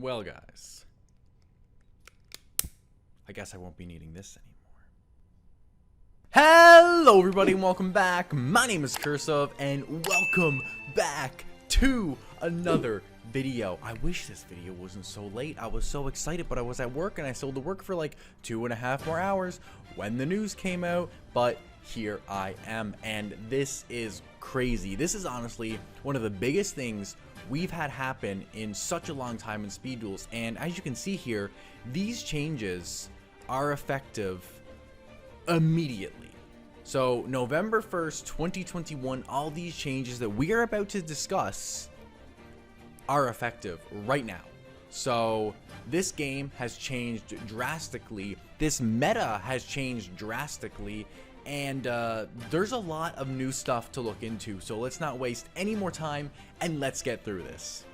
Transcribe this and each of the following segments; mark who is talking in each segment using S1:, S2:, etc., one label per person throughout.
S1: Well, guys, I guess I won't be needing this anymore. Hello, everybody, and welcome back. My name is Curseof, and welcome back to another video. I wish this video wasn't so late. I was so excited, but I was at work, and I still had to work for like 2.5 more hours when the news came out, but here I am, and this is crazy. This is honestly one of the biggest things we've had happen in such a long time in Speed Duels, and as you can see here, these changes are effective immediately. So November 1st, 2021, all these changes that we are about to discuss are effective right now. So this game has changed drastically, this meta has changed drastically, and there's a lot of new stuff to look into, so let's not waste any more time and let's get through this.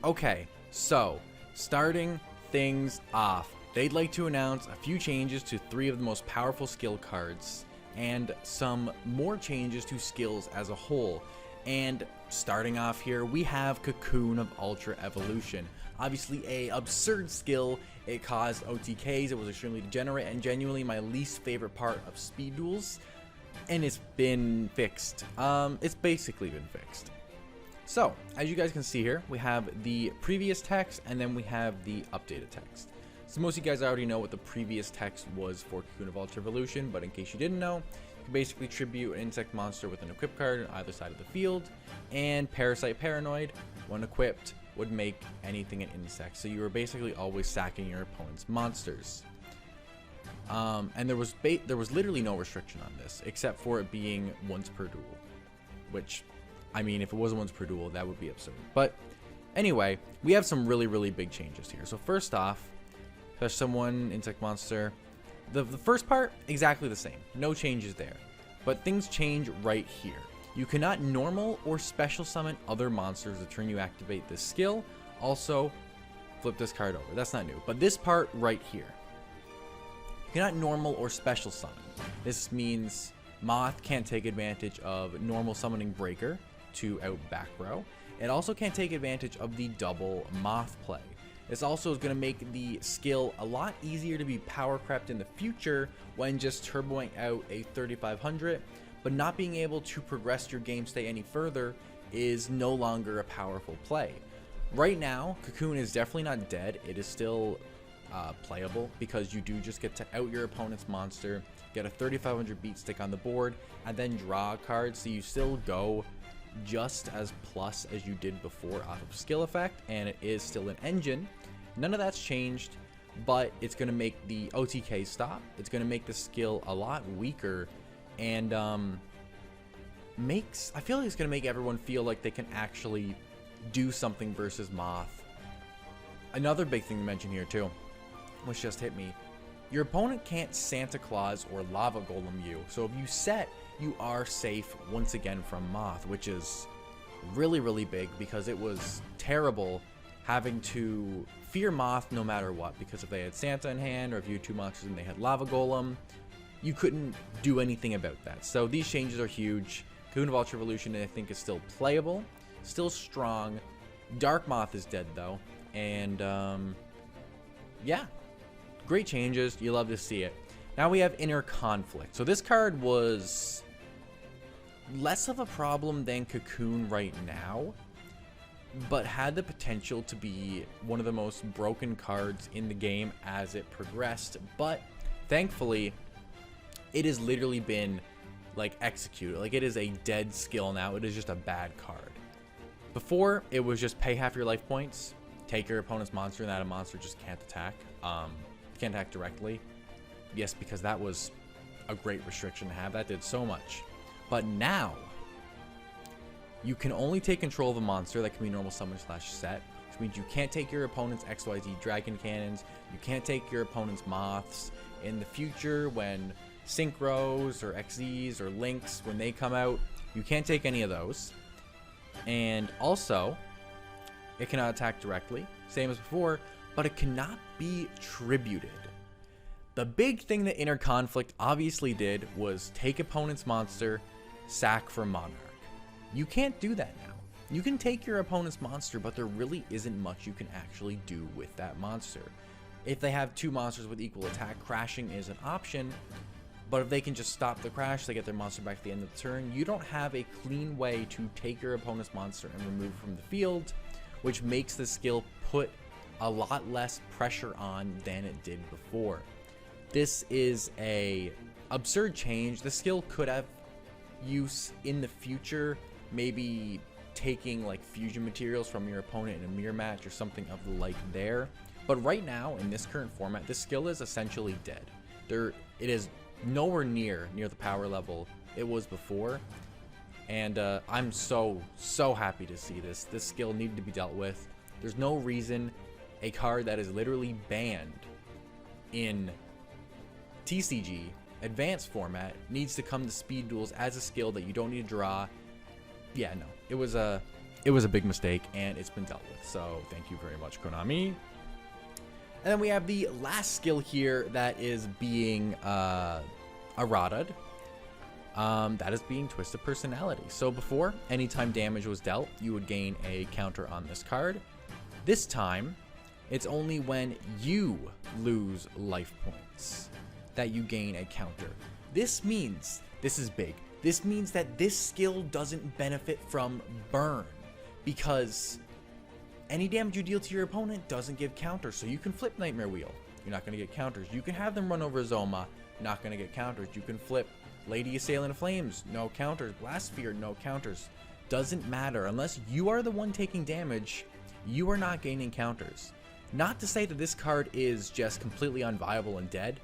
S1: Okay, so starting things off, they'd like to announce a few changes to 3 of the most powerful skill cards and some more changes to skills as a whole. And starting off here, we have Cocoon of Ultra Evolution. Obviously a absurd skill. It caused OTKs, it was extremely degenerate, and genuinely my least favorite part of Speed Duels, and it's been fixed. It's basically been fixed. So as you guys can see here, we have the previous text and then we have the updated text. So most of you guys already know what the previous text was for Cocoon of Ultra Evolution, but in case you didn't know, you can basically tribute an insect monster with an equip card on either side of the field, and Parasite Paranoid, when equipped, would make anything an insect. So you were basically always sacking your opponent's monsters. And there was literally no restriction on this, except for it being once per duel, which, I mean, if it wasn't once per duel, that would be absurd. But anyway, we have some really big changes here. So first off, Special Summon, Insect Monster. The first part, exactly the same. No changes there. But things change right here. You cannot normal or special summon other monsters the turn you activate this skill. Also, flip this card over. That's not new. But this part right here. You cannot normal or special summon. This means Moth can't take advantage of normal summoning Breaker to out back row. It also can't take advantage of the double Moth play. This also is going to make the skill a lot easier to be power crept in the future when just turboing out a 3500, but not being able to progress your game state any further is no longer a powerful play. Right now, Cocoon is definitely not dead. It is still playable because you do just get to out your opponent's monster, get a 3500 beat stick on the board, and then draw a card, so you still go just as plus as you did before off of skill effect, and it is still an engine. None of that's changed, but it's going to make the OTK stop. It's going to make the skill a lot weaker, and I feel like it's going to make everyone feel like they can actually do something versus Moth. Another big thing to mention here too, which just hit me, your opponent can't Santa Claus or Lava Golem you, so if you set, you are safe once again from Moth, which is really big, because it was terrible having to fear Moth no matter what, because if they had Santa in hand, or if you had 2 monsters and they had Lava Golem, you couldn't do anything about that. So these changes are huge. Cocoon of Ultra Evolution, I think, is still playable, still strong. Dark Moth is dead though, and yeah, great changes. You love to see it. Now we have Inner Conflict. So this card was less of a problem than Cocoon right now, but had the potential to be one of the most broken cards in the game as it progressed. But thankfully, it has literally been like executed. Like, it is a dead skill now. It is just a bad card. Before, it was just pay half your life points, take your opponent's monster, and that a monster just can't attack. Can't attack directly. Yes, because that was a great restriction to have. That did so much. But now, you can only take control of a monster that can be normal summon / set, which means you can't take your opponent's XYZ Dragon Cannons, you can't take your opponent's Moths. In the future, when Synchros or XZs or Lynx, when they come out, you can't take any of those. And also, it cannot attack directly, same as before, but it cannot be tributed. The big thing that Inner Conflict obviously did was take opponent's monster, sack for Monarch. You can't do that now. You can take your opponent's monster, but there really isn't much you can actually do with that monster. If they have two monsters with equal attack, crashing is an option, but if they can just stop the crash, they get their monster back at the end of the turn. You don't have a clean way to take your opponent's monster and remove it from the field, which makes the skill put a lot less pressure on than it did before. This is a absurd change. The skill could have use in the future, maybe taking like fusion materials from your opponent in a mirror match or something of the like there. But right now, in this current format, this skill is essentially dead. It is nowhere near the power level it was before. And I'm so happy to see this. This skill needed to be dealt with. There's no reason a card that is literally banned in TCG advanced format needs to come to speed duels as a skill that you don't need to draw. Yeah, no, it was a big mistake, and it's been dealt with. So thank you very much, Konami. And then we have the last skill here that is being errated. That is being Twisted Personality. So before, anytime damage was dealt, you would gain a counter on this card. This time, it's only when you lose life points that you gain a counter. This means, this is big, this means that this skill doesn't benefit from burn, because any damage you deal to your opponent doesn't give counters. So you can flip Nightmare Wheel, you're not going to get counters. You can have them run over Zoma, not going to get counters. You can flip Lady Assailant of Flames, no counters. Blast Sphere, no counters. Doesn't matter. Unless you are the one taking damage, you are not gaining counters. Not to say that this card is just completely unviable and dead,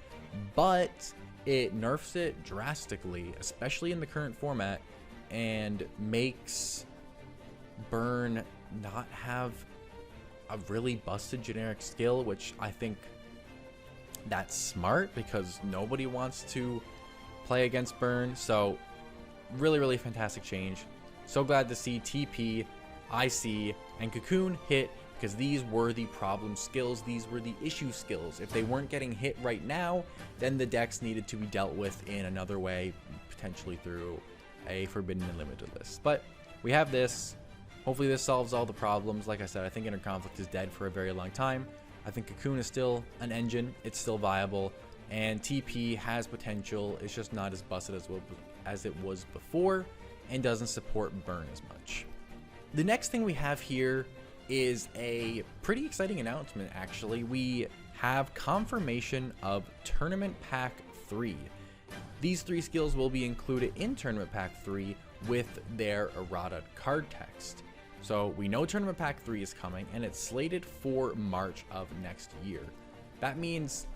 S1: but it nerfs it drastically, especially in the current format, and makes burn not have a really busted generic skill, which I think that's smart because nobody wants to play against burn. So really fantastic change. So glad to see TP, IC, and Cocoon hit, because these were the problem skills. These were the issue skills. If they weren't getting hit right now, then the decks needed to be dealt with in another way, potentially through a Forbidden and Limited list. But we have this. Hopefully this solves all the problems. Like I said, I think Inner Conflict is dead for a very long time. I think Cocoon is still an engine. It's still viable. And TP has potential. It's just not as busted as it was before, and doesn't support burn as much. The next thing we have here is a pretty exciting announcement, actually. We have confirmation of Tournament Pack 3. These 3 skills will be included in Tournament Pack 3 with their errata card text. So we know Tournament Pack 3 is coming, and it's slated for March of next year. That means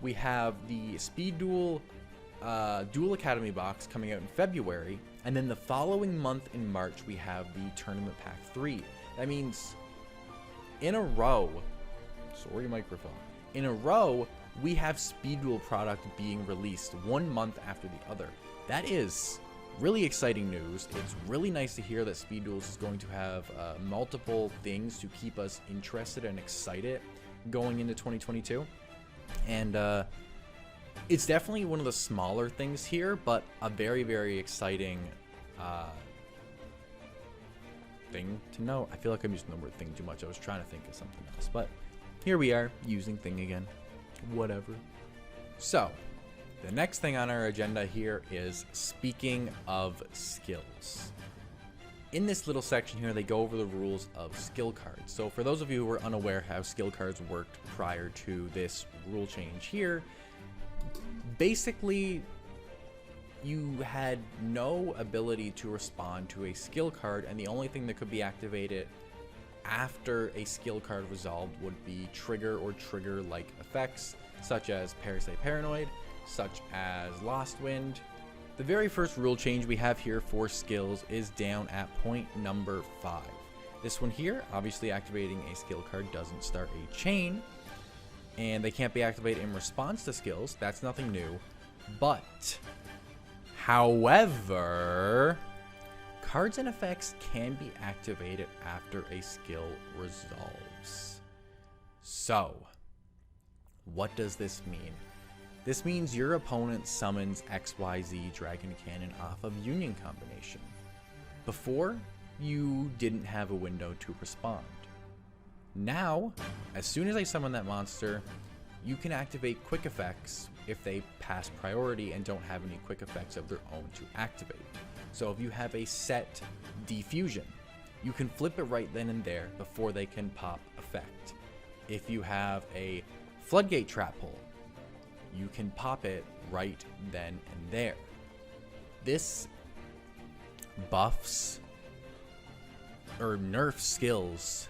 S1: we have the Speed Duel Duel Academy box coming out in February, and then the following month in March we have the Tournament Pack 3. That means in a row, sorry microphone, in a row we have Speed Duel product being released 1 month after the other. That is really exciting news. It's really nice to hear that Speed Duels is going to have multiple things to keep us interested and excited going into 2022. And it's definitely one of the smaller things here, but a very exciting thing to know. I feel like I'm using the word thing too much. I was trying to think of something else, but here we are using thing again. Whatever. So the next thing on our agenda here is speaking of skills. In this little section here, they go over the rules of skill cards. So for those of you who are unaware how skill cards worked prior to this rule change here, basically you had no ability to respond to a skill card, and the only thing that could be activated after a skill card resolved would be trigger or trigger-like effects, such as Parasite Paranoid, such as Lost Wind. The very first rule change we have here for skills is down at point number 5. This one here, obviously activating a skill card doesn't start a chain, and they can't be activated in response to skills. That's nothing new. But, however, cards and effects can be activated after a skill resolves. So, what does this mean? This means your opponent summons XYZ Dragon Cannon off of Union combination. Before, you didn't have a window to respond. Now, as soon as I summon that monster, you can activate quick effects if they pass priority and don't have any quick effects of their own to activate. So if you have a set defusion, you can flip it right then and there before they can pop effect. If you have a floodgate trap hole, you can pop it right then and there. This buffs or nerfs skills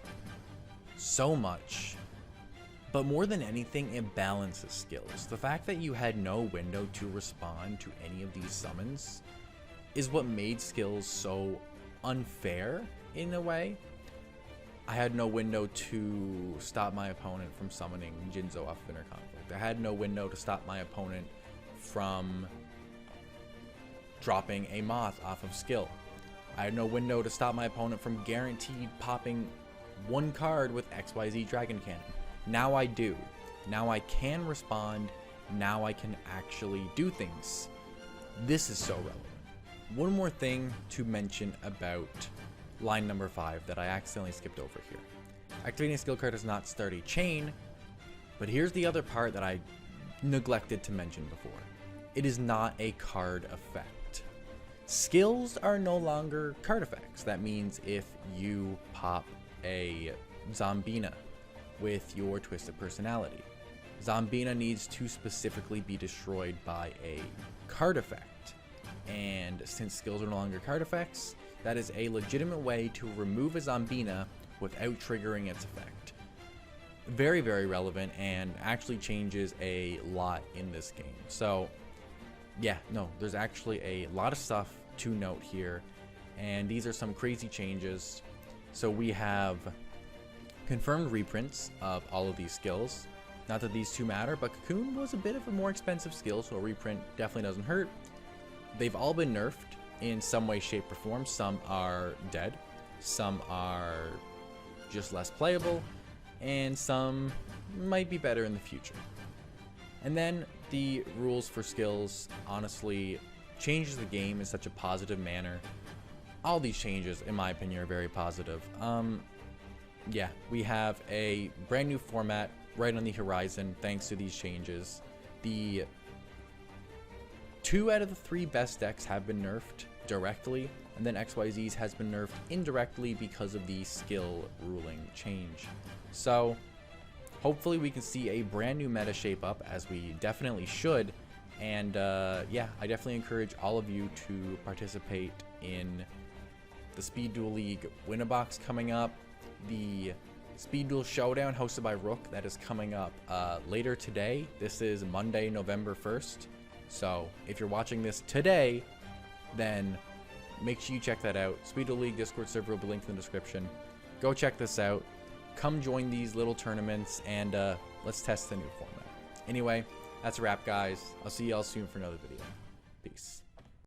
S1: so much, but more than anything, it balances skills. The fact that you had no window to respond to any of these summons is what made skills so unfair in a way. I had no window to stop my opponent from summoning Jinzo off of Inner Conflict. I had no window to stop my opponent from dropping a Moth off of skill. I had no window to stop my opponent from guaranteed popping one card with XYZ Dragon Cannon. Now I do. Now I can respond. Now I can actually do things. This is so relevant. One more thing to mention about line number 5 that I accidentally skipped over here. Activating a skill card does not start a chain, but here's the other part that I neglected to mention before. It is not a card effect. Skills are no longer card effects. That means if you pop a Zombina with your Twisted Personality, Zombina needs to specifically be destroyed by a card effect. And since skills are no longer card effects, that is a legitimate way to remove a Zombina without triggering its effect. Very, very relevant and actually changes a lot in this game. So yeah, no, there's actually a lot of stuff to note here, and these are some crazy changes. So we have confirmed reprints of all of these skills. Not that these two matter, but Cocoon was a bit of a more expensive skill, so a reprint definitely doesn't hurt. They've all been nerfed in some way, shape, or form. Some are dead, some are just less playable, and some might be better in the future. And then the rules for skills honestly changes the game in such a positive manner. All these changes, in my opinion, are very positive. Yeah, we have a brand new format right on the horizon thanks to these changes. The 2 out of the 3 best decks have been nerfed directly, and then XYZ's has been nerfed indirectly because of the skill ruling change. So hopefully we can see a brand new meta shape up, as we definitely should. And yeah, I definitely encourage all of you to participate in the Speed Duel League Win-A-Box coming up, the Speed Duel Showdown hosted by Rook that is coming up later today. This is Monday, November 1st. So if you're watching this today, then make sure you check that out. Speed Duel League Discord server will be linked in the description. Go check this out. Come join these little tournaments, and let's test the new format. Anyway, that's a wrap, guys. I'll see y'all soon for another video. Peace.